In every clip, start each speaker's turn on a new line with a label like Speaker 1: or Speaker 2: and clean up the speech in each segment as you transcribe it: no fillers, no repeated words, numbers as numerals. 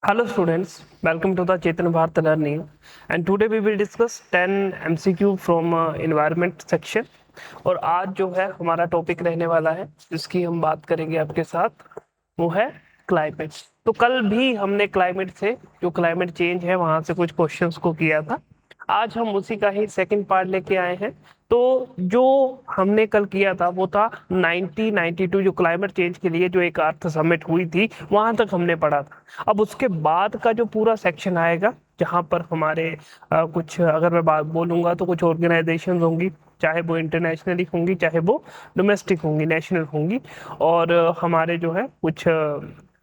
Speaker 1: Hello students, welcome to the Chetan Bharat Learning, and today we will discuss 10 MCQ from environment section। और आज जो है हमारा topic रहने वाला है जिसकी हम बात करेंगे आपके साथ, वो है क्लाइमेट। तो कल भी हमने क्लाइमेट से, जो क्लाइमेट चेंज है वहां से कुछ क्वेश्चंस को किया था। आज हम उसी का ही सेकंड पार्ट लेके आए हैं। तो जो हमने कल किया था वो था 1992, जो क्लाइमेट चेंज के लिए जो एक अर्थ समिट हुई थी, वहां तक हमने पढ़ा था। अब उसके बाद का जो पूरा सेक्शन आएगा, जहां पर हमारे कुछ, अगर मैं बात बोलूंगा तो कुछ ऑर्गेनाइजेशंस होंगी, चाहे वो इंटरनेशनली होंगी चाहे वो डोमेस्टिक होंगी, नेशनल होंगी। और हमारे जो है कुछ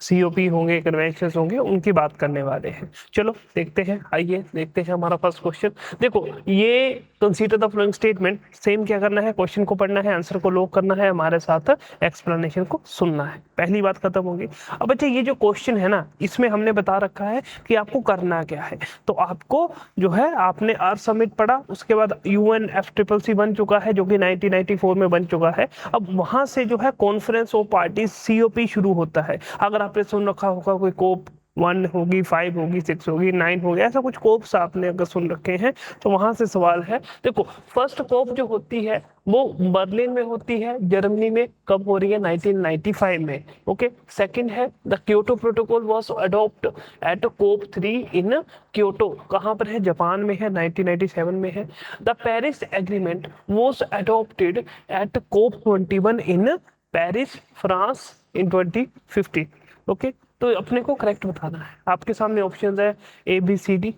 Speaker 1: सीओपी होंगे, कन्वेंशन होंगे, उनकी बात करने वाले हैं। चलो देखते हैं, आइए देखते हैं हमारा फर्स्ट क्वेश्चन। देखो, ये consider the following statement, same क्या करना है, क्वेश्चन को पढ़ना है, आंसर को लॉक करना है, हमारे साथ एक्सप्लेनेशन को सुनना है। पहली बात खत्म होगी। अब बच्चे, ये जो क्वेश्चन है ना, इसमें हमने बता रखा है कि आपको करना क्या है। तो आपको जो है, आपने अर्थ समिट पढ़ा, उसके बाद UNFCCC बन चुका है जो कि 1994 में बन चुका है। अब वहां से जो है कॉन्फ्रेंस ऑफ पार्टीज COP शुरू होता है। अगर आपने सुन रखा होगा, कोई कोप 1 होगी, 5 होगी, 6 होगी, 9 होगी, ऐसा कुछ कोप्स आपने अगर सुन रखे हैं तो वहां से सवाल है। देखो, फर्स्ट कोप जो होती है वो बर्लिन में होती है, जर्मनी में। कब हो रही है? 1995 में। ओके। सेकंड है, the Kyoto protocol was adopt at COP 3 in Kyoto. कहां पर है? जापान में है, 1997 में है। The Paris agreement was adopted at COP 21 in Paris, France, in 2015। Okay. तो अपने को करेक्ट बताना है। आपके सामने ऑप्शंस है ABCD।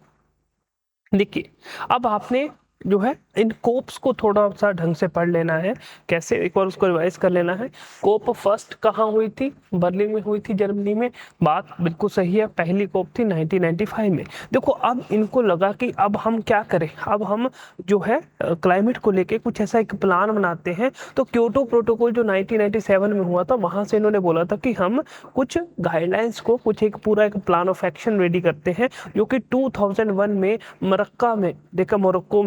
Speaker 1: देखिए, अब आपने जो है इन कोप्स को थोड़ा सा ढंग से पढ़ लेना है। कैसे? एक बार उसको रिवाइज कर लेना है। कोप फर्स्ट कहाँ हुई थी? बर्लिन में हुई थी, जर्मनी में। बात बिल्कुल सही है, पहली कोप थी 1995 में। देखो, अब इनको लगा कि अब हम क्या करें, अब हम जो है क्लाइमेट को लेके कुछ ऐसा एक प्लान बनाते हैं। तो क्योटो प्रोटोकॉल जो 1997 में हुआ था, वहां से इन्होंने बोला था कि हम कुछ गाइडलाइंस को, कुछ एक पूरा एक प्लान ऑफ एक्शन रेडी करते हैं, जो कि 2001 में मरक्का में, देखा, मोरक्को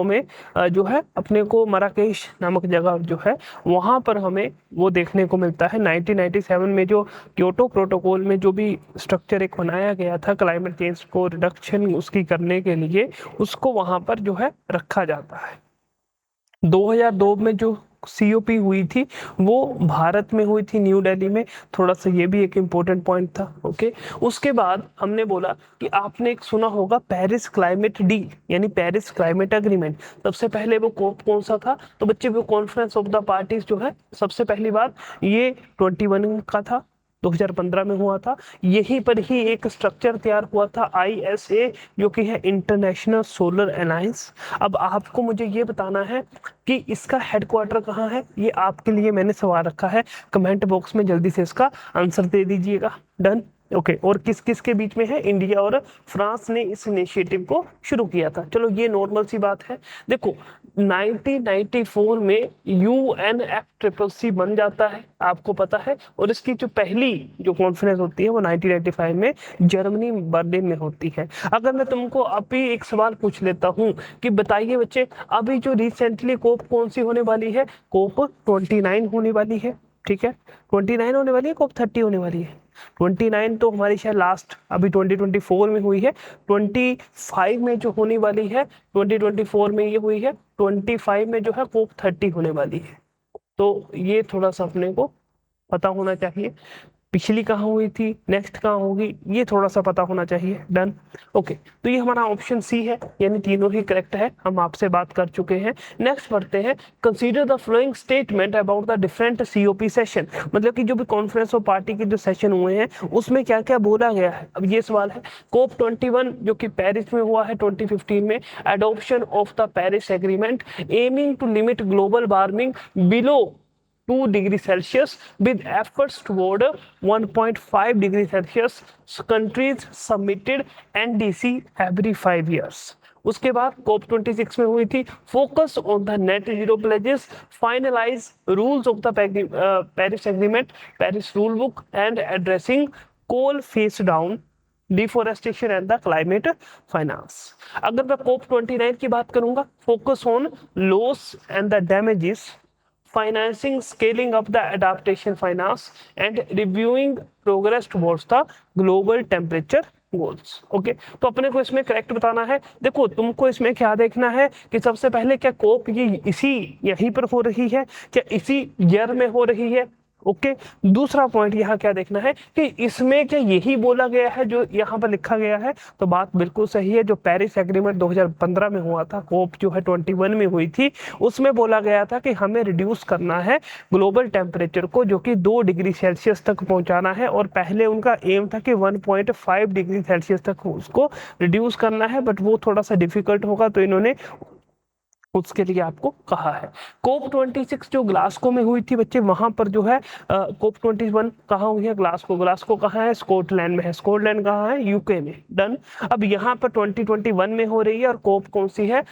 Speaker 1: में जो है अपने को मराकेश नामक जगह जो है, वहां पर हमें वो देखने को मिलता है। 1997 में जो क्योटो प्रोटोकॉल में जो भी स्ट्रक्चर एक बनाया गया था क्लाइमेट चेंज को रिडक्शन उसकी करने के लिए, उसको वहां पर जो है रखा जाता है। 2002 में जो COP हुई थी वो भारत में हुई थी, न्यू दिल्ली में। थोड़ा सा ये भी एक इम्पोर्टेंट पॉइंट था। ओके। उसके बाद हमने बोला कि आपने एक सुना होगा पेरिस क्लाइमेट डील, यानी पेरिस क्लाइमेट एग्रीमेंट। सबसे पहले वो कोप कौन सा था? तो बच्चे, वो कॉन्फ्रेंस ऑफ द पार्टीज जो है, सबसे पहली बात ये 21 का था, 2015 में हुआ था। यहीं पर ही एक स्ट्रक्चर तैयार हुआ था, ISA, जो कि है इंटरनेशनल सोलर अलायंस। अब आपको मुझे ये बताना है कि इसका हेडक्वार्टर कहाँ है। ये आपके लिए मैंने सवाल रखा है, कमेंट बॉक्स में जल्दी से इसका आंसर दे दीजिएगा। डन। ओके। और किस किस के बीच में है? इंडिया और फ्रांस ने इस इनिशिएटिव को शुरू किया था। चलो, ये नॉर्मल सी बात है। देखो, 1994 में UNFCCC बन जाता है, आपको पता है। और इसकी जो पहली जो कॉन्फ्रेंस होती है वो 1995 में जर्मनी, बर्लिन में होती है। अगर मैं तुमको अभी एक सवाल पूछ लेता हूँ कि बताइए बच्चे, अभी जो रिसेंटली कोप कौन सी होने वाली है? कोप 29 होने वाली है। ठीक है, 29 होने वाली है, कोप 30 होने वाली है। 29 तो हमारी शायद लास्ट अभी 2024 में हुई है। 25 में जो होने वाली है, 2024 में ये हुई है, 25 में जो है कोप 30 होने वाली है। तो ये थोड़ा सा अपने को पता होना चाहिए। पिछली कहाँ हुई थी, नेक्स्ट कहाँ होगी, ये थोड़ा सा पता होना चाहिए। डन। ओके। तो ये हमारा ऑप्शन C है, यानी तीनों ही करेक्ट है। हम आपसे बात कर चुके हैं। नेक्स्ट पढ़ते हैं, consider the following statement about the different COP session. मतलब कि जो भी कॉन्फ्रेंस ऑफ पार्टी के जो सेशन हुए हैं उसमें क्या क्या बोला गया है। अब ये सवाल है। कोप 21 जो कि पेरिस में हुआ है 2015 में, adoption of the Paris agreement aiming to limit global warming below 2 degree Celsius with efforts toward 1.5 degree Celsius, countries submitted NDC every 5 years। उसके बाद COP 26 में हुई थी, focus on the net zero pledges, finalise rules of the Paris agreement, Paris rule book, and addressing coal phase down, deforestation and the climate finance. अगर मैं COP 29 की बात करूंगा, focus on loss and the damages financing scaling up the adaptation finance and reviewing progress towards the global temperature goals. Okay, तो अपने को इसमें correct बताना है। देखो तुमको इसमें क्या देखना है कि सबसे पहले क्या कोप ये इसी यहीं पर हो रही है, क्या इसी ईयर में हो रही है। ओके, दूसरा पॉइंट यहाँ क्या देखना है कि इसमें क्या यही बोला गया है जो यहाँ पर लिखा गया है। तो बात बिल्कुल सही है, जो पेरिस एग्रीमेंट 2015 में हुआ था, कोप जो है 21 में हुई थी, उसमें बोला गया था कि हमें रिड्यूस करना है ग्लोबल टेम्परेचर को, जो कि 2 डिग्री सेल्सियस तक पहुंचाना है। और पहले उनका एम था कि 1.5 डिग्री सेल्सियस तक उसको रिड्यूस करना है, बट वो थोड़ा सा डिफिकल्ट होगा, तो इन्होंने उसके लिए आपको कहा है। कोप 26 जो ग्लासगो में हुई थी बच्चे, वहां पर जो है कोप 21 कहाँ हुई है, ग्लासगो। ग्लासगो कहाँ है, स्कॉटलैंड में है। स्कॉटलैंड कहाँ है, यूके में। डन। अब यहाँ पर 2021 में हो रही है और कोप कौन सी है,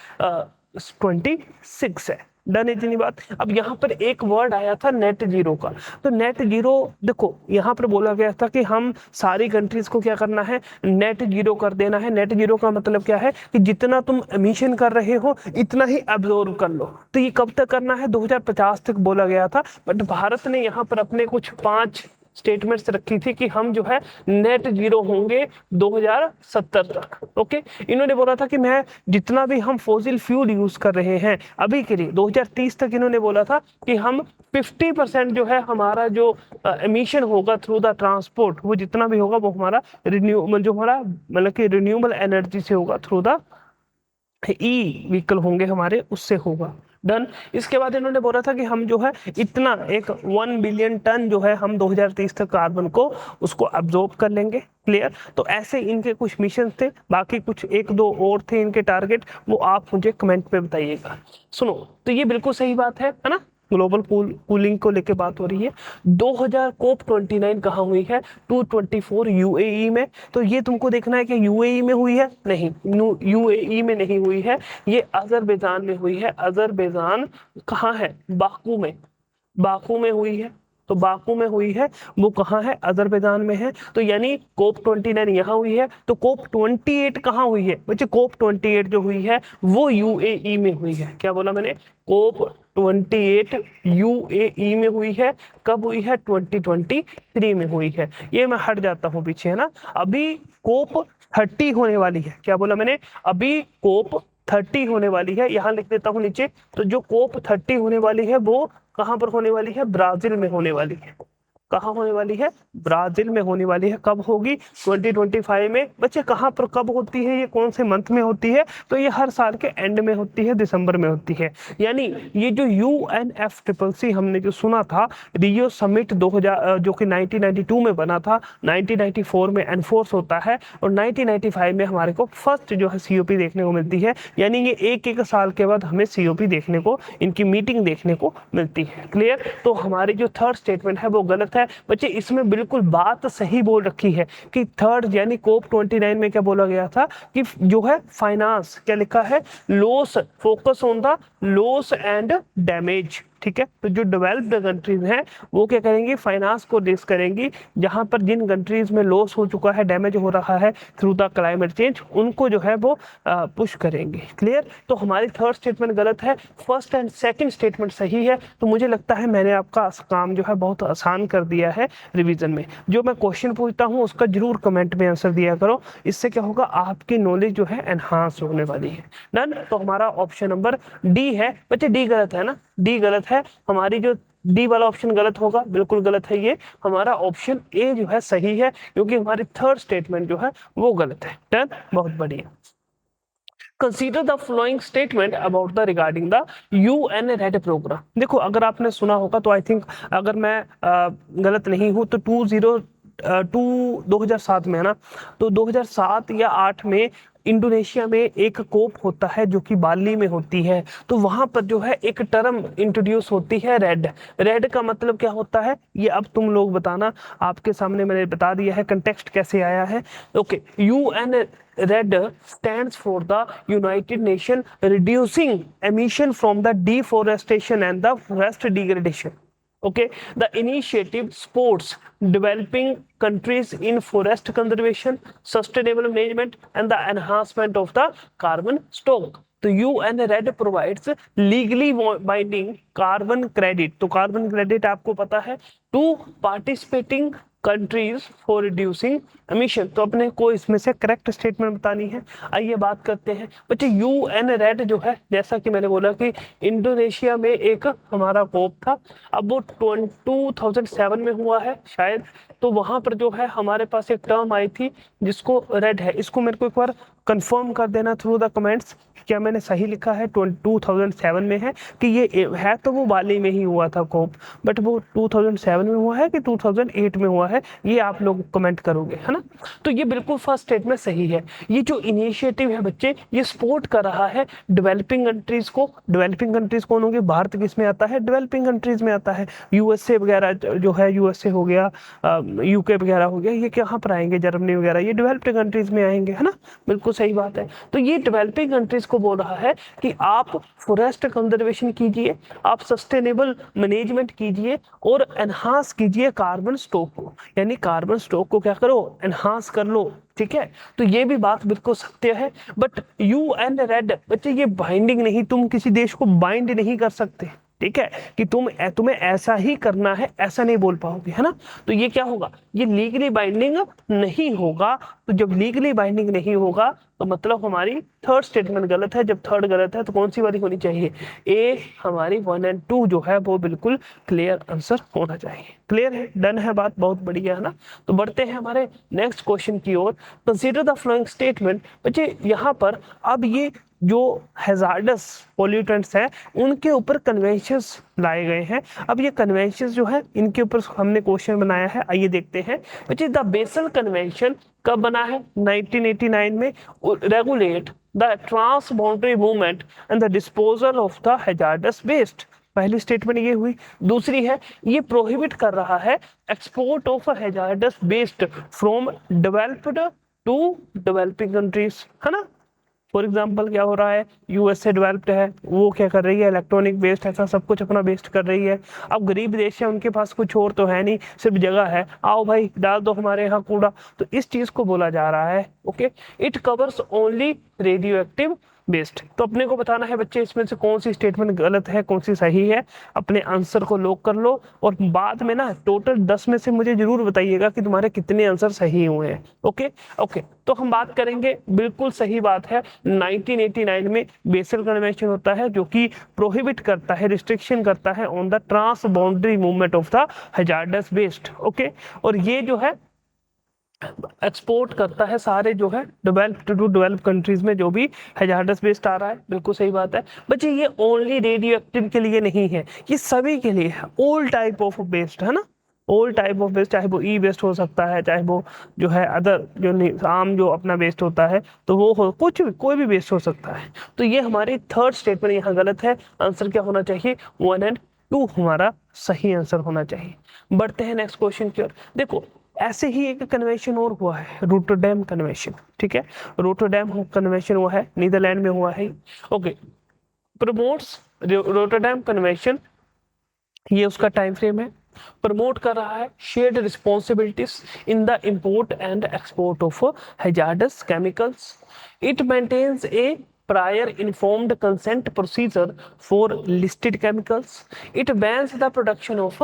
Speaker 1: 26 है। डन इतनी बात। अब यहाँ पर एक वर्ड आया था नेट जीरो का। तो नेट जीरो देखो यहाँ पर बोला गया था कि हम सारी कंट्रीज को क्या करना है, नेट जीरो कर देना है। नेट जीरो का मतलब क्या है कि जितना तुम एमिशन कर रहे हो इतना ही अब्जॉर्ब कर लो। तो ये कब तक करना है, 2050 तक बोला गया था। बट भारत ने यहाँ पर अपने कुछ 5 स्टेटमेंट्स रखी थी कि हम जो है नेट जीरो होंगे 2070 तक। ओके, इन्होंने बोला था कि मैं जितना भी हम फॉसिल फ्यूल यूज कर रहे हैं अभी के लिए 2030 तक, इन्होंने बोला था कि हम 50% जो है हमारा जो एमिशन होगा थ्रू द ट्रांसपोर्ट, वो जितना भी होगा वो हमारा रिन्यूएबल एनर्जी से होगा, थ्रू द ई व्हीकल होंगे हमारे, उससे होगा। डन। इसके बाद इन्होंने बोला था कि हम जो है इतना 1 बिलियन टन जो है हम 2030 तक कार्बन को उसको अब्जॉर्ब कर लेंगे। क्लियर। तो ऐसे इनके कुछ मिशन थे, बाकी कुछ 1-2 और थे इनके टारगेट, वो आप मुझे कमेंट पे बताइएगा। सुनो, तो ये बिल्कुल सही बात है ना, ग्लोबल कूलिंग को लेके बात हो रही है। 2000 कोप 29 कहाँ हुई है, 224 यूएई में। तो ये तुमको देखना है कि यूएई में हुई है, नहीं यूएई में नहीं हुई है, ये अजरबैजान में हुई है। अजरबैजान कहाँ है, बाकू में। बाकू में हुई है, तो बाकू में हुई है, वो कहाँ है, अजरबैजान में है। तो यानी कोप 29 यहाँ हुई है। तो कोप 28 कहाँ हुई है बच्चे, कोप 28 जो हुई है वो यूएई में हुई है। क्या बोला मैंने, कोप 28 यूएई में हुई है। कब हुई है, 2023 में हुई है। ये मैं हट जाता हूँ पीछे, है ना। अभी कोप 30 होने वाली है। क्या बोला मैंने, अभी कोप 30 होने वाली है, यहाँ लिख देता हूँ नीचे। तो जो कोप 30 होने वाली है वो कहाँ पर होने वाली है, ब्राजील में होने वाली है। कहाँ होने वाली है, ब्राजील में होने वाली है। कब होगी, 2025 में। बच्चे कहाँ पर कब होती है, ये कौन से मंथ में होती है, तो ये हर साल के एंड में होती है, दिसंबर में होती है। यानी ये जो UNFCCC हमने जो सुना था, रियो समिट 2000 जो कि 1992 में बना था, 1994 में एनफोर्स होता है, और 1995 में हमारे को फर्स्ट जो है COP देखने को मिलती है। यानी ये एक साल के बाद हमें COP देखने को, इनकी मीटिंग देखने को मिलती है। क्लियर। तो हमारी जो थर्ड स्टेटमेंट है वो गलत है बच्चे। इसमें बिल्कुल बात सही बोल रखी है कि थर्ड यानी कोप 29 में क्या बोला गया था कि जो है फाइनेंस, क्या लिखा है, loss, focus on the loss and damage. ठीक है। तो जो डेवलप्ड कंट्रीज हैं वो क्या करेंगी, फाइनेंस को रिस्क करेंगी। जहां पर जिन कंट्रीज में लॉस हो चुका है, डैमेज हो रहा है थ्रू द क्लाइमेट चेंज, उनको जो है वो पुश करेंगे। क्लियर। तो हमारी थर्ड स्टेटमेंट गलत है, फर्स्ट एंड सेकंड स्टेटमेंट सही है। तो मुझे लगता है मैंने आपका काम जो है बहुत आसान कर दिया है रिवीजन में। जो मैं क्वेश्चन पूछता हूँ उसका जरूर कमेंट में आंसर दिया करो, इससे क्या होगा, आपकी नॉलेज जो है एनहांस होने वाली है। डन। तो हमारा ऑप्शन नंबर डी है बच्चे। डी गलत है ना, डी गलत है। हमारी जो डी वाला ऑप्शन गलत होगा, बिल्कुल गलत है ये। हमारा ऑप्शन ए जो है सही है, क्योंकि हमारी थर्ड स्टेटमेंट जो है वो गलत है। डन। बहुत बढ़िया। Consider the following statement about the regarding the UN REDD programme. देखो अगर आपने सुना होगा तो आई थिंक, अगर मैं गलत नहीं हूं तो 2007 में, है ना। तो 2007 या 8 में इंडोनेशिया में एक कोप होता है जो कि बाली में होती है। तो वहां पर जो है एक टर्म इंट्रोड्यूस होती है, रेड। रेड का मतलब क्या होता है ये अब तुम लोग बताना, आपके सामने मैंने बता दिया है कंटेक्स्ट कैसे आया है। Okay, UN red stands for the United Nation reducing emission from the deforestation and the forest degradation. Okay, the initiative supports developing countries in forest conservation, sustainable management, and the enhancement of the carbon stock. तो UN REDD provides legally binding carbon credit, तो carbon credit आपको पता है, to participating countries for reducing emission. तो अपने को इसमें से करेक्ट स्टेटमेंट बतानी है। आइए बात करते हैं बच्चे। UN रेड जो है, जैसा कि मैंने बोला कि इंडोनेशिया में एक हमारा कोप था, अब वो 2007 में हुआ है शायद। तो वहां पर जो है हमारे पास एक टर्म आई थी जिसको रेड है, इसको मेरे को एक बार कंफर्म कर देना थ्रू द कमेंट्स, क्या मैंने सही लिखा है। 2007 में है कि ये है, तो वो बाली में ही हुआ था कोप, बट वो 2007 में हुआ है कि 2008 में हुआ है, ये आप लोग कमेंट करोगे, है ना। तो ये बिल्कुल फर्स्ट स्टेटमेंट सही है। ये जो इनिशिएटिव है बच्चे, ये सपोर्ट कर रहा है डेवलपिंग कंट्रीज को। डेवलपिंग कंट्रीज कौन होंगे? भारत किस में आता है? डेवलपिंग कंट्रीज में आता है। यूएसए वगैरह जो है, यूएसए हो गया, यूके वगैरह हो गया, ये कहाँ पर आएंगे? जर्मनी वगैरह, ये डेवलपिंग कंट्रीज में आएंगे, है ना। बिल्कुल सही बात है। तो ये डेवलपिंग कंट्रीज को बोल रहा है कि आप फॉरेस्ट कंजर्वेशन कीजिए, आप सस्टेनेबल मैनेजमेंट कीजिए और एनहांस कीजिए कार्बन स्टॉक को, यानी कार्बन स्टॉक को क्या करो? एनहांस कर लो, ठीक है। तो ये भी बात बिल्कुल सत्य है। बट UN रेड बच्चे ये बाइंडिंग नहीं, तुम किसी देश को बाइंड नहीं कर सकते, ठीक है, कि तुम्हें ऐसा ही करना है, ऐसा नहीं बोल पाओगे, है ना। तो ये क्या होगा? ये लीगली बाइंडिंग नहीं होगा। तो जब लीगली बाइंडिंग नहीं होगा तो मतलब हमारी थर्ड स्टेटमेंट गलत है। जब थर्ड गलत है तो कौन सी वाली होनी चाहिए? ए हमारी 1 और 2 जो है वो बिल्कुल क्लियर आंसर होना चाहिए। क्लियर है, डन है बात, बहुत बढ़िया, है ना। तो बढ़ते हैं हमारे नेक्स्ट क्वेश्चन की ओर। Consider the following statement. बच्चे यहाँ पर अब ये जो हैजार्डस पॉल्यूटेंट्स हैं उनके ऊपर कन्वेंशंस लाए गए हैं। अब ये कन्वेंशंस जो है इनके ऊपर हमने क्वेश्चन बनाया है, आइए देखते हैं। Which is the Basel convention कब बना है? 1989 में। Regulate the trans boundary movement and the disposal of the hazardous waste. पहली स्टेटमेंट ये हुई। दूसरी है, ये प्रोहिबिट कर रहा है export of hazardous waste from developed to developing countries, है ना। फॉर एग्जाम्पल क्या हो रहा है? यूएसए डेवलप्ड है, वो क्या कर रही है? इलेक्ट्रॉनिक वेस्ट ऐसा सब कुछ अपना वेस्ट कर रही है। अब गरीब देश है, उनके पास कुछ और तो है नहीं, सिर्फ जगह है, आओ भाई डाल दो हमारे यहाँ कूड़ा। तो इस चीज को बोला जा रहा है, okay. It covers only radioactive waste. तो अपने को बताना है बच्चे इसमें से कौन सी स्टेटमेंट गलत है, कौन सी सही है। अपने आंसर को लॉक कर लो और बाद में ना टोटल 10 में से मुझे जरूर बताइएगा कि तुम्हारे कितने आंसर सही हुए हैं, ओके ओके। तो हम बात करेंगे, बिल्कुल सही बात है, 1989 में बेसल कन्वेंशन होता है जो कि प्रोहिबिट करता है, रिस्ट्रिक्शन करता है on the trans boundary movement of the hazardous waste, okay. और ये जो है एक्सपोर्ट करता है सारे जो है डेवलप्ड टू डेवलप कंट्रीज में जो भी हैजार्डस वेस्ट आ रहा है। बिल्कुल सही बात है बच्चे, ये ओनली रेडियो एक्टिव के लिए नहीं है, ये सभी के लिए है। ऑल टाइप ऑफ वेस्ट, है ना, ऑल टाइप ऑफ वेस्ट, चाहे वो ई वेस्ट हो सकता है, चाहे वो जो है अदर जो आम जो अपना वेस्ट होता है, तो वो हो कुछ भी, कोई भी वेस्ट हो सकता है। तो ये हमारी थर्ड स्टेटमेंट यहाँ गलत है। आंसर क्या होना चाहिए? 1 और 2 हमारा सही आंसर होना चाहिए। बढ़ते हैं नेक्स्ट क्वेश्चन की ओर। देखो ऐसे ही एक कन्वेंशन और हुआ है, रोटरडैम कन्वेंशन, ठीक है। रोटरडैम कन्वेंशन हुआ है, नीदरलैंड में हुआ है, ओके। प्रमोट्स रोटरडैम कन्वेंशन, ये उसका टाइम फ्रेम है। प्रमोट कर रहा है shared responsibilities in the import and export of hazardous chemicals. It maintains a prior informed consent procedure for listed chemicals. It bans the production of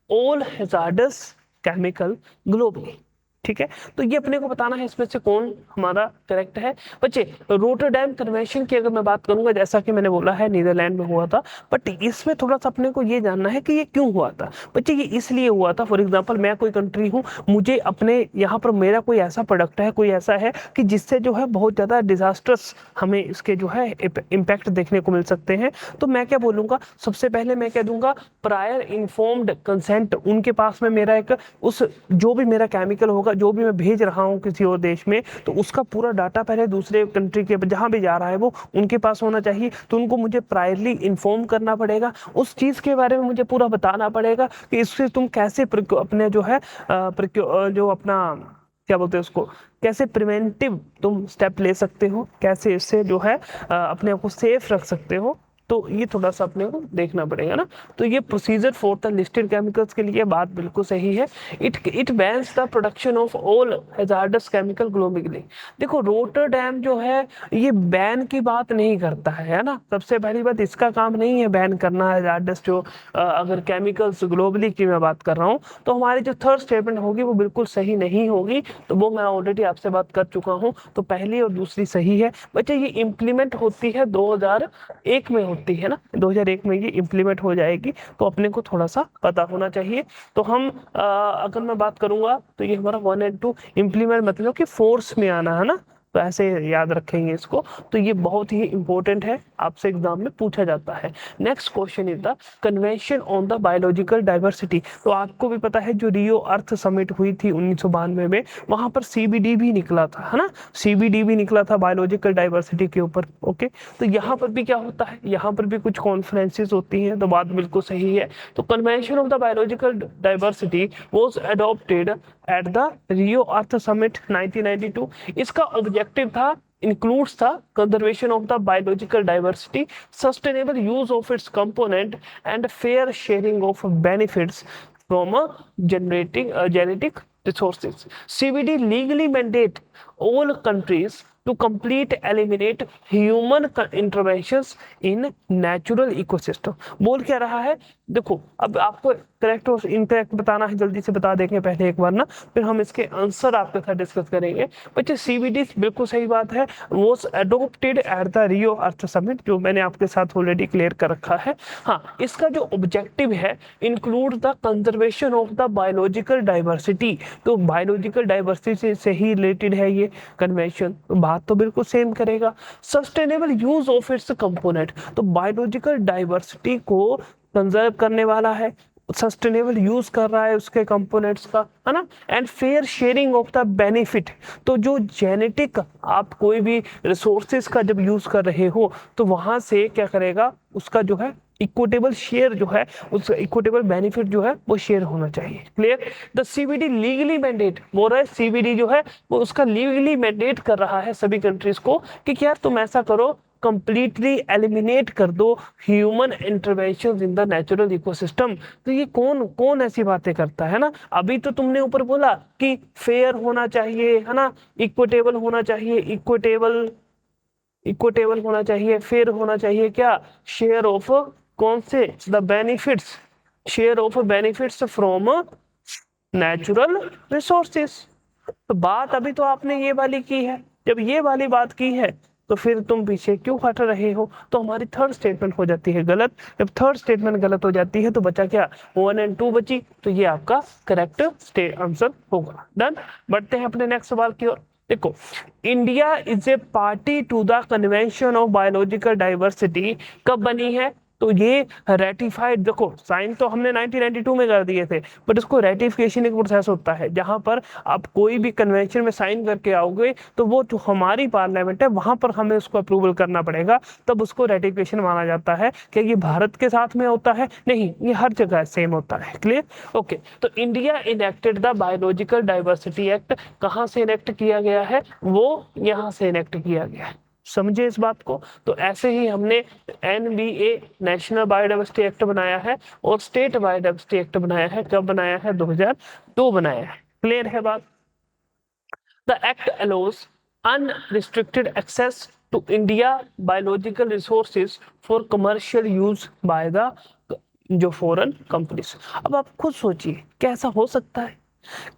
Speaker 1: all hazardous chemical globally. ठीक है, तो ये अपने को बताना है इसमें से कौन हमारा करेक्ट है। बच्चे रोटरडैम कन्वेंशन की अगर मैं बात करूंगा, जैसा कि मैंने बोला है नीदरलैंड में हुआ था, बट इसमें थोड़ा सा अपने को ये जानना है कि ये क्यों हुआ था। बच्चे ये इसलिए हुआ था, फॉर एग्जांपल मैं कोई कंट्री हूँ, मुझे अपने यहाँ पर मेरा कोई ऐसा प्रोडक्ट है, कोई ऐसा है कि जिससे जो है बहुत ज़्यादा डिजास्टर्स हमें इसके जो है इम्पैक्ट देखने को मिल सकते हैं। तो मैं क्या बोलूँगा, सबसे पहले मैं कह दूंगा प्रायर इन्फॉर्म्ड कंसेंट, उनके पास में मेरा एक उस जो भी मेरा केमिकल होगा, जो भी मैं भेज रहा हूं किसी और देश में, तो उसका पूरा डाटा पहले दूसरे कंट्री के जहां भी जा रहा है वो उनके पास होना चाहिए। तो उनको मुझे प्रायरली इन्फॉर्म करना पड़ेगा, उस चीज के बारे में मुझे पूरा बताना पड़ेगा कि इससे तुम कैसे अपने जो है जो अपना क्या बोलते हैं उसको, कैसे प्रिवेंटिव तुम स्टेप ले सकते हो, कैसे इससे जो है अपने आप को सेफ रख सकते हो। तो ये थोड़ा सा अपने को देखना पड़ेगा ना। तो ये procedure for the listed chemicals के लिए बात बिल्कुल सही है। It bans the production of all hazards chemical globally. देखो रोटरडैम जो है ये बैन की बात नहीं करता है ना। सबसे पहली बात, इसका काम नहीं है बैन करना हैजार्डस जो अगर केमिकल्स ग्लोबली की मैं बात कर रहा हूँ, तो हमारी जो थर्ड स्टेटमेंट होगी वो बिल्कुल सही नहीं होगी। तो वो मैं ऑलरेडी आपसे बात कर चुका हूँ। तो पहली और दूसरी सही है। बच्चे ये इम्प्लीमेंट होती है 2001 में होती है ना, 2001 में ये इम्प्लीमेंट हो जाएगी। तो अपने को थोड़ा सा पता होना चाहिए। तो हम अगर मैं बात करूंगा तो ये हमारा 1 and 2 इम्प्लीमेंट मतलब कि फोर्स में आना है ना, तो ऐसे याद रखेंगे इसको। तो ये बहुत ही इंपॉर्टेंट है, आपसे एग्जाम में पूछा जाता है। Next question is the convention on the biological diversity. तो आपको भी पता है जो रियो अर्थ समिट हुई थी 1992 में, वहां पर सीबीडी भी निकला था, है ना। सीबीडी भी निकला था बायोलॉजिकल डाइवर्सिटी के ऊपर। ओके, तो यहाँ पर भी क्या होता है, यहाँ पर भी कुछ कॉन्फ्रेंसेस होती हैं। तो बात बिल्कुल सही है। तो convention of the biological diversity was adopted at the Rio earth summit 1992। इसका ऑब्जेक्टिव था, includes the conservation of the biological diversity, sustainable use of its component, and fair sharing of benefits from genetic resources. CBD legally mandate all countries to complete eliminate human interventions in natural ecosystem। बोल क्या रहा है, देखो अब आपको correct और incorrect बताना है, जल्दी से बता देंगे पहले एक बार ना, फिर हम इसके आंसर आपके साथ डिस्कस करेंगे। बच्चे सीबीडी बिल्कुल सही बात है, वो adopted at the Rio earth summit, जो मैंने आपके साथ ऑलरेडी क्लियर कर रखा है। हाँ, इसका जो ऑब्जेक्टिव है include the conservation of the biological diversity. तो बायोलॉजिकल डाइवर्सिटी से ही रिलेटेड है ये कन्वेंशन, तो बात तो बिल्कुल सेम करेगा। Sustainable use of its component, तो बायोलॉजिकल डाइवर्सिटी को कंजर्व करने वाला है, सस्टेनेबल यूज कर रहा है उसके कंपोनेंट्स का, है ना। And fair sharing of the benefit, तो जो जेनेटिक आप कोई भी रिसोर्सेज का जब यूज कर रहे हो तो वहां से क्या करेगा, उसका जो है इक्विटेबल शेयर जो है, उस इक्विटेबल बेनिफिट जो है वो शेयर होना चाहिए। Clear. The CBD legally mandate बोल रहा है, सीबीडी जो है वो उसका लीगली मैंडेट कर रहा है सभी कंट्रीज को कि क्या तुम ऐसा करो, कंप्लीटली एलिमिनेट कर दो human intervention in the natural ecosystem. तो ये कौन कौन ऐसी बातें करता है ना। अभी तो तुमने ऊपर बोला कि फेयर होना चाहिए, है ना, इक्विटेबल होना चाहिए, इक्विटेबल होना चाहिए, फेयर होना चाहिए, क्या शेयर ऑफ कौन से, the benefits, share of benefits from natural resources. तो बात अभी तो आपने ये वाली की है, जब ये वाली बात की है तो फिर तुम पीछे क्यों हट रहे हो। तो हमारी थर्ड स्टेटमेंट हो जाती है गलत। जब थर्ड स्टेटमेंट गलत हो जाती है तो बचा क्या, 1 and 2 बची। तो ये आपका करेक्ट आंसर होगा। डन। बढ़ते हैं अपने नेक्स्ट सवाल की ओर। देखो, India is a party to the convention of biological diversity कब बनी है, तो ये रेटिफाइड, देखो साइन तो हमने 1992 में कर दिए थे, बट इसको रेटिफिकेशन एक प्रोसेस होता है जहां पर आप कोई भी कन्वेंशन में साइन करके आओगे तो वो जो हमारी पार्लियामेंट है वहां पर हमें उसको अप्रूवल करना पड़ेगा, तब उसको रेटिफिकेशन माना जाता है। क्या ये भारत के साथ में होता है, नहीं, ये हर जगह सेम होता है। क्लियर। ओके, तो India enacted the biological diversity act, कहाँ से इनेक्ट किया गया है, वो यहाँ से इनेक्ट किया गया है। समझे इस बात को। तो ऐसे ही हमने एनबीए नेशनल बायोडाइवर्सिटी एक्ट बनाया है और स्टेट बायोडाइवर्सिटी एक्ट बनाया है। कब बनाया है, 2002 बनाया है। क्लियर है बात। The act allows unrestricted access to India biological resources for commercial use by the जो फॉरेन कंपनीज। अब आप खुद सोचिए कैसा हो सकता है,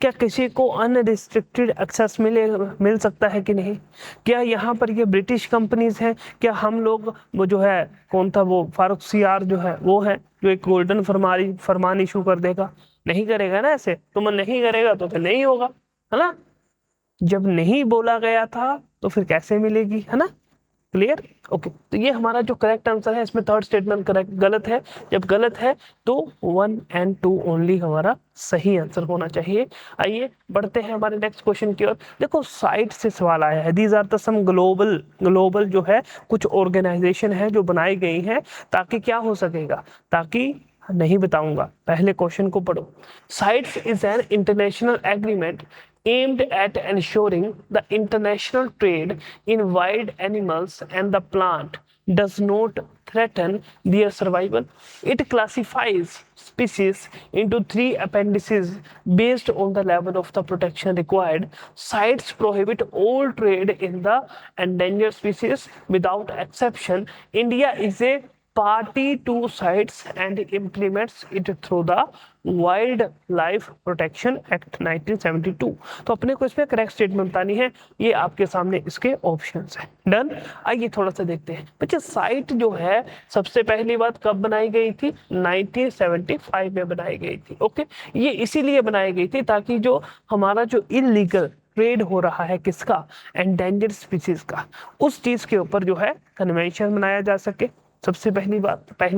Speaker 1: क्या किसी को अनरिस्ट्रिक्टेड एक्सेस मिल सकता है कि नहीं। क्या यहाँ पर ये ब्रिटिश कंपनीज हैं, क्या हम लोग वो जो है कौन था वो फारूक सियार जो है वो है जो एक गोल्डन फरमान इशू कर देगा, नहीं करेगा ना। ऐसे तुम नहीं करेगा तो फिर नहीं होगा, है ना। जब नहीं बोला गया था तो फिर कैसे मिलेगी, है ना। क्लियर। ओके, तो ये हमारा जो करेक्ट आंसर है, इसमें थर्ड स्टेटमेंट करेक्ट गलत है। जब गलत है तो 1 and 2 ओनली हमारा सही आंसर होना चाहिए। आइए बढ़ते हैं हमारे नेक्स्ट क्वेश्चन की ओर। देखो साइट से सवाल आया है, these are the some global जो है कुछ ऑर्गेनाइजेशन है जो बनाई गई है ताकि क्या हो सकेगा, ताकि नहीं बताऊंगा, पहले क्वेश्चन को पढ़ो। Sites is an international agreement aimed at ensuring the international trade in wild animals and the plant does not threaten their survival. It classifies species into three appendices based on the level of the protection required. CITES prohibit all trade in the endangered species without exception. India is a party to CITES and implements it through the wild life protection act 1972। तो अपने को इसमें correct statement बतानी है, ये आपके सामने इसके ऑप्शंस हैं। डन। आइए थोड़ा सा देखते हैं बच्चे, साइट जो है सबसे पहली बात कब बनाई गई थी? 1975 में बनाई गई थी। ओके, ये इसीलिए बनाई गई थी ताकि जो हमारा जो इलीगल ट्रेड हो रहा है किसका? एंडेंजर्ड स्पीसीज का, उस चीज के ऊपर जो है कन्वेंशन बनाया जा सके। सबसे पहली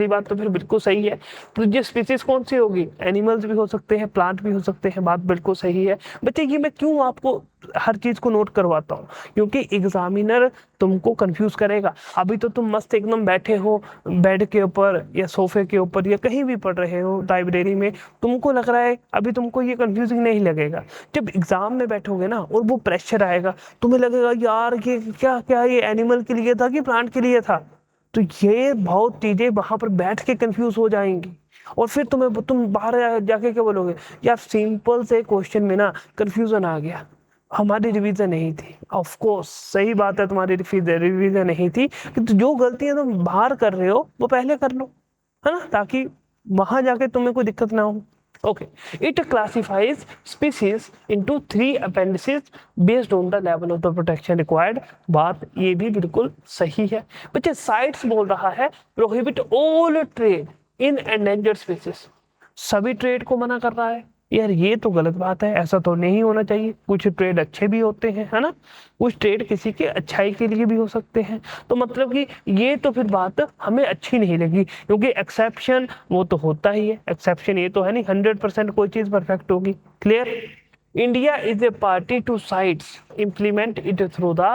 Speaker 1: बात तो फिर बिल्कुल सही है। तो ये स्पीसीज कौन सी होगी? एनिमल्स भी हो सकते हैं, प्लांट भी हो सकते हैं, बात बिल्कुल सही है। बच्चे ये मैं क्यों आपको हर चीज को नोट करवाता हूँ? क्योंकि एग्जामिनर तुमको कंफ्यूज करेगा। अभी तो तुम मस्त एकदम बैठे हो बेड के ऊपर या सोफे के ऊपर या कहीं भी पढ़ रहे हो लाइब्रेरी में, तुमको लग रहा है अभी तुमको ये कंफ्यूजिंग नहीं लगेगा। जब एग्जाम में बैठोगे ना और वो प्रेशर आएगा, तुम्हें लगेगा यार ये क्या क्या ये एनिमल के लिए था कि प्लांट के लिए था। तो ये बहुत चीजें वहां पर बैठ के कंफ्यूज हो जाएंगी और फिर तुम बाहर जाके क्या बोलोगे? यार सिंपल से क्वेश्चन में ना कंफ्यूजन आ गया, हमारी रिवीजन नहीं थी। ऑफ कोर्स सही बात है, तुम्हारी रिवीजन नहीं थी, कि जो गलतियां तुम बाहर कर रहे हो वो पहले कर लो, है ना, ताकि वहां जाके तुम्हें कोई दिक्कत ना हो। Okay, it classifies species into three appendices based on the level of the protection required। बात ये भी बिल्कुल सही है। बच्चे साइट्स बोल रहा है prohibit all trade in endangered species, सभी ट्रेड को मना कर रहा है। यार ये तो गलत बात है, ऐसा तो नहीं होना चाहिए। कुछ ट्रेड अच्छे भी होते हैं, है ना, कुछ ट्रेड किसी के अच्छाई के लिए भी हो सकते हैं। तो मतलब कि ये तो फिर बात हमें अच्छी नहीं लगी, क्योंकि एक्सेप्शन वो तो होता ही है। एक्सेप्शन ये तो है नहीं 100% कोई चीज परफेक्ट होगी। Clear? India is a party to CITES, implement it through the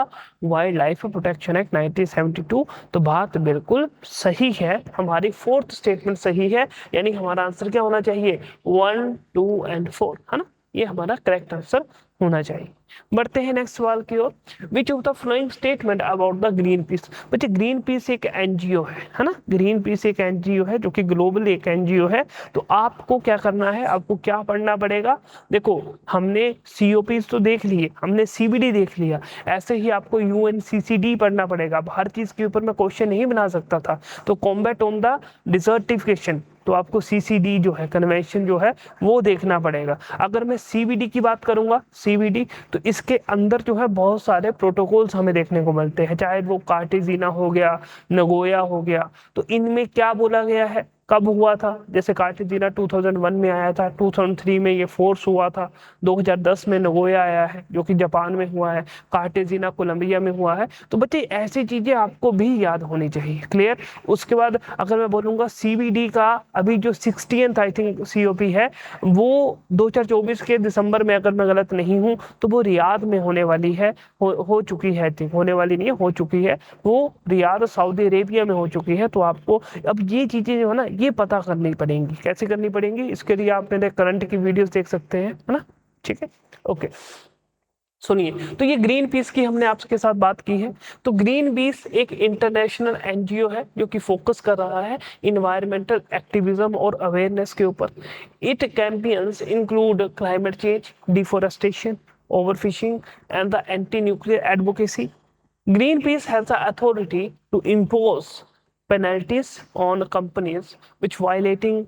Speaker 1: wildlife protection act 1972। तो बात बिल्कुल सही है, हमारी फोर्थ स्टेटमेंट सही है, यानी हमारा आंसर क्या होना चाहिए? 1, 2 एंड 4, है ना, ये हमारा करेक्ट आंसर होना चाहिए। बढ़ते हैं नेक्स्ट सवाल की ओर। Which of the following statement about the Greenpeace? बच्चे ग्रीन पीस एक एनजीओ है ना, ग्रीन पीस एक एनजीओ है जो कि ग्लोबल एक एनजीओ है। तो आपको क्या करना है, आपको क्या पढ़ना पड़ेगा? देखो हमने सीओपीस तो देख लिए, हमने सीबीडी देख लिया, ऐसे ही आपको यूएनसीसीडी पढ़ना पड़ेगा। अब हर चीज के ऊपर मैं क्वेश्चन नहीं बना सकता था। तो कॉम्बैट ऑन द डिजर्टिफिकेशन, तो आपको सीसीडी जो है कन्वेंशन जो है वो देखना पड़ेगा। अगर मैं सीबीडी की बात करूंगा, सीबीडी, तो इसके अंदर जो है बहुत सारे प्रोटोकॉल्स हमें देखने को मिलते हैं, चाहे वो कार्टेजिना हो गया, नगोया हो गया। तो इनमें क्या बोला गया है, कब हुआ था? जैसे कार्टेजिना 2001 में आया था, 2003 में ये फोर्स हुआ था, 2010 में नगोया आया है जो कि जापान में हुआ है, कार्टेजिना कोलंबिया में हुआ है। तो बच्चे ऐसी चीजें आपको भी याद होनी चाहिए। क्लियर? उसके बाद अगर मैं बोलूंगा सीबीडी का अभी जो 60th आई थिंक सीओपी है, वो 2024 के दिसंबर में, अगर मैं गलत नहीं हूँ, तो वो रियाद में होने वाली है, हो चुकी है, थी होने वाली नहीं है, हो चुकी है, वो रियाद सऊदी अरेबिया में हो चुकी है। तो आपको अब ये चीजें जो है ना ये पता करनी पड़ेंगी। कैसे करनी पड़ेंगी? इसके लिए आप मेरे करंट की वीडियोस देख सकते हैं, है ना। ठीक है, ओके। सुनिए, तो ये ग्रीन पीस की हमने आपके साथ बात की है। तो ग्रीन पीस एक इंटरनेशनल एनजीओ है जो कि फोकस कर रहा है इन्वायरमेंटल एक्टिविज्म और अवेयरनेस के ऊपर। It campaigns include climate change, deforestation, overfishing and the anti nuclear advocacy. Greenpeace has the authority to impose penalties on companies which violating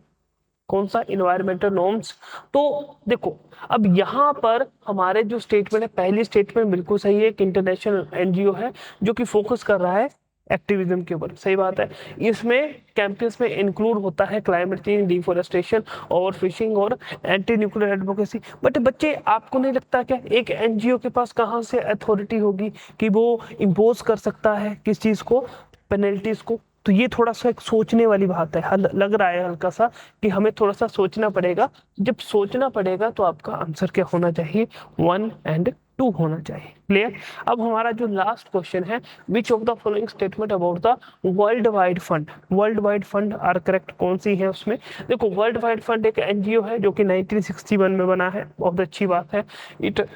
Speaker 1: कौन सा? Environmental norms. तो देखो अब यहाँ पर हमारे जो स्टेटमेंट है, पहली स्टेटमेंट बिल्कुल सही है, एक इंटरनेशनल एनजीओ है जो कि फोकस कर रहा है एक्टिविज्म के ऊपर। सही बात है। इसमें कैंपेन्स में इंक्लूड होता है क्लाइमेट चेंज, डिफोरेस्टेशन, ओवरफिशिंग और एंटी न्यूक्लियर एडवोकेसी। बट बच्चे आपको नहीं लगता क्या एक एनजीओ के पास कहाँ से अथॉरिटी होगी कि वो इम्पोज कर सकता है किस चीज को? पेनल्टीज को। तो ये थोड़ा सा एक सोचने वाली बात है, लग रहा है हल्का सा कि हमें थोड़ा सा सोचना पड़ेगा। जब सोचना पड़ेगा तो आपका आंसर क्या होना चाहिए? 1 एंड टू होना चाहिए। क्लियर। अब हमारा जो लास्ट क्वेश्चन है, which of the following statement about the World wide Fund, World wide Fund are correct, कौन सी है उसमें। देखो वर्ल्ड वाइड फंड एक एनजीओ है जो कि 1961 में बना है, बहुत अच्छी बात है। It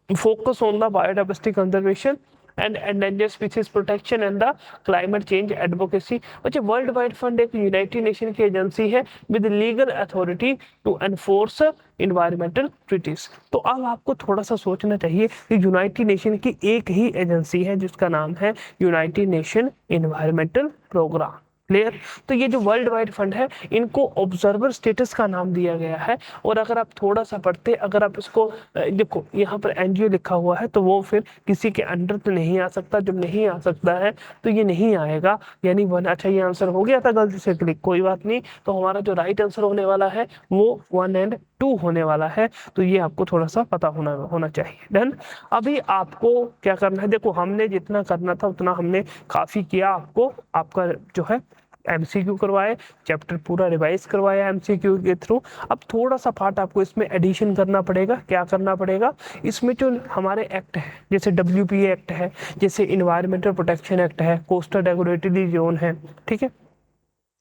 Speaker 1: focus on the biodiversity conservation and endangered species protection and the climate change advocacy. अच्छा, वर्ल्ड वाइड फंड एक यूनाइटेड नेशन की एजेंसी है with legal authority to enforce environmental treaties. तो अब आपको थोड़ा सा सोचना चाहिए कि यूनाइटेड नेशन की एक ही एजेंसी है जिसका नाम है United Nation environmental programme. Clear. तो ये जो वर्ल्ड वाइड फंड है इनको ऑब्जर्वर स्टेटस का नाम दिया गया है। और अगर आप थोड़ा सा पढ़ते, अगर आप इसको देखो यहाँ पर एनजीओ लिखा हुआ है तो वो फिर किसी के अंडर तो नहीं आ सकता, जब नहीं आ सकता है तो ये नहीं आएगा, यानी वन। अच्छा, ये आंसर हो गया था गलती से क्लिक, कोई बात नहीं। तो हमारा जो राइट आंसर होने वाला है वो 1 और 2 होने वाला है। तो ये आपको थोड़ा सा पता होना चाहिए। डन। अभी आपको क्या करना है, देखो हमने जितना करना था उतना हमने काफी किया, आपको आपका जो है एमसीक्यू करवाए, चैप्टर पूरा रिवाइज करवाया एमसीक्यू के थ्रू। अब थोड़ा सा पार्ट आपको इसमें एडिशन करना पड़ेगा। क्या करना पड़ेगा, इसमें जो हमारे एक्ट है जैसे WPA एक्ट है, जैसे इन्वायरमेंटल प्रोटेक्शन एक्ट है, कोस्टल रेगुलेटरी जोन है, ठीक है,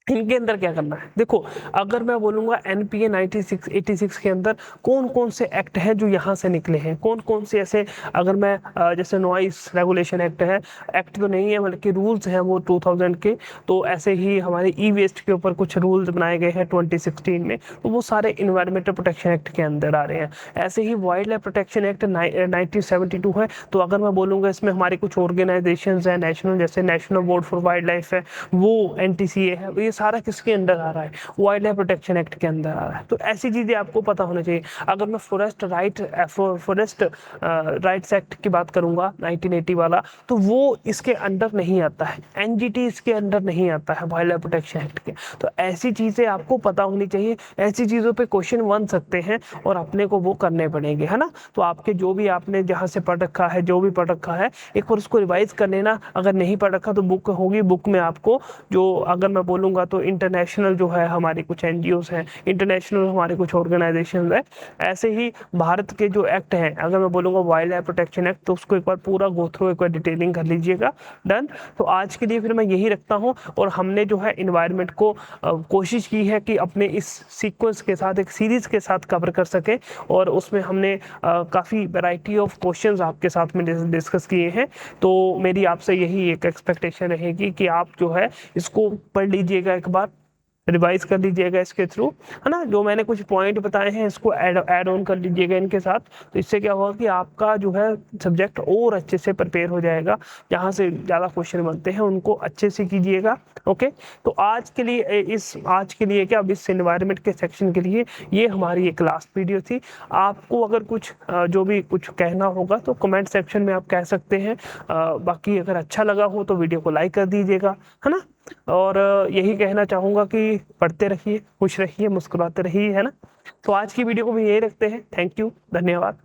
Speaker 1: इनके अंदर क्या करना है। देखो अगर मैं बोलूंगा NPA 9686 के अंदर कौन कौन से एक्ट हैं जो यहाँ से निकले हैं, कौन कौन से ऐसे, अगर मैं जैसे नॉइस रेगुलेशन एक्ट है, एक्ट तो नहीं है बल्कि रूल्स हैं वो 2000 के। तो ऐसे ही हमारे ई वेस्ट के ऊपर कुछ रूल्स बनाए गए हैं 2016 में, तो वो सारे इन्वायरमेंटल प्रोटेक्शन एक्ट के अंदर आ रहे हैं। ऐसे ही वाइल्ड लाइफ प्रोटेक्शन एक्ट 1972 है, तो अगर मैं बोलूँगा इसमें हमारी कुछ ऑर्गेनाइजेशन है नेशनल, जैसे national board for wild life है, वो NTCA है, ये सारा किसके अंडर आ रहा है, वाइल्ड लाइफ प्रोटेक्शन एक्ट के अंदर आ रहा है। तो ऐसी चीजें आपको पता होना चाहिए। अगर मैं फॉरेस्ट राइट्स एक्ट की बात करूंगा 1980 वाला, तो वो इसके अंडर नहीं आता है, NGT इसके अंडर नहीं आता है वाइल्ड लाइफ प्रोटेक्शन एक्ट के। तो ऐसी चीजें आपको पता होनी चाहिए, ऐसी चीजों पे क्वेश्चन बन सकते हैं और अपने को वो करने पड़ेंगे, है ना। तो आपके जो भी आपने जहाँ से पढ़ रखा है, जो भी पढ़ रखा है, एक बार उसको रिवाइज कर लेना। अगर नहीं पढ़ रखा तो बुक होगी, बुक में आपको जो, अगर मैं बोलूँगा तो इंटरनेशनल जो है हमारी कुछ NGOs हैं, इंटरनेशनल हमारे कुछ ऑर्गेनाइजेशन है, ऐसे ही भारत के जो एक्ट हैं, अगर मैं बोलूँगा वाइल्ड लाइफ प्रोटेक्शन एक्ट, तो उसको एक बार पूरा गो थ्रू, एक बार डिटेलिंग कर लीजिएगा। डन। तो आज के लिए फिर मैं यही रखता हूँ। और हमने जो है इन्वायरमेंट को कोशिश की है कि अपने इस सीक्वेंस के साथ, एक सीरीज के साथ कवर कर सके, और उसमें हमने काफ़ी वैरायटी ऑफ क्वेश्चंस आपके साथ में डिस्कस किए हैं। तो मेरी आपसे यही एक एक्सपेक्टेशन रहेगी कि आप जो है इसको पढ़ लीजिएगा, एक बार रिवाइज कर लीजिएगा इसके थ्रू, है ना। जो मैंने कुछ पॉइंट बताए हैं इसको ऐड ऑन कर लीजिएगा इनके साथ। तो इससे क्या होगा कि आपका जो है सब्जेक्ट और अच्छे से प्रिपेयर हो जाएगा। जहाँ से ज़्यादा क्वेश्चन बनते हैं उनको अच्छे से कीजिएगा। ओके। तो आज के लिए क्या, अब इस एनवायरनमेंट के सेक्शन के लिए ये हमारी एक लास्ट वीडियो थी। आपको अगर कुछ जो भी कुछ कहना होगा तो कमेंट सेक्शन में आप कह सकते हैं। बाकी अगर अच्छा लगा हो तो वीडियो को लाइक कर दीजिएगा, है ना। और यही कहना चाहूँगा कि पढ़ते रहिए, खुश रहिए, मुस्कुराते रहिए, है ना। तो आज की वीडियो को भी यही रखते हैं। थैंक यू, धन्यवाद।